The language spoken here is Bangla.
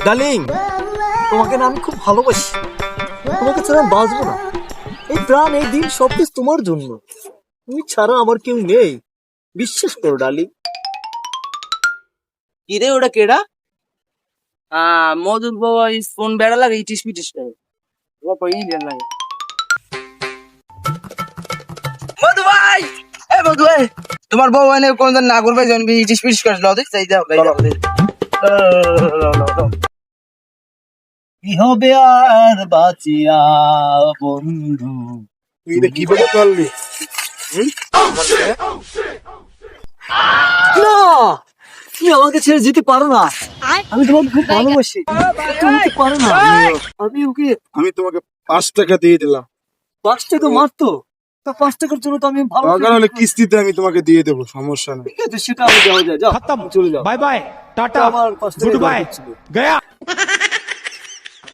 ডার্লিং, তোমাকে না আমি খুব ভালোবাসি, তোমাকে ছাড়া আমি বাঁচবো না। এই প্রাণ, এই দিন সবকিছু তোমার জন্য। তুমি ছাড়া আমার কেউ নেই, বিশ্বাস করো ডার্লিং। কি রে ওটা কেডা? মধুর বাবা ফোন বেড়া লাগে ইটিস পিটিস লাগে। লাগে মধু ভাই, এ মধু ভাই, তোমার বউ এনে কোন না করবে যখন ইটিস পিটিস করে লও দেখ যাই যাও কি হবে আর বাঁচিয়া বন্ধু। তুই এটা কি বলে পারলি? না, তুমি আমাকে ছেড়ে যেতে পারো না। আমি তোমাকে খুব ভালোবাসি, তুমি যেতে পারো না। আমি ওকে আমি তোমাকে 5 টাকা দিয়ে দিলাম, 5 টাকা মারতো, তা 5 টাকার জন্য তো আমি ভালো দরকার হলে কিস্তিতে আমি তোমাকে দিয়ে দেবো, সমস্যা নেই। ঠিক আছে, সেটা আমি দেওয়া যায়। যাও, চলে যাও। बाय बाय टाटा আমার 5 টাকা गुड बाय ছিল। गया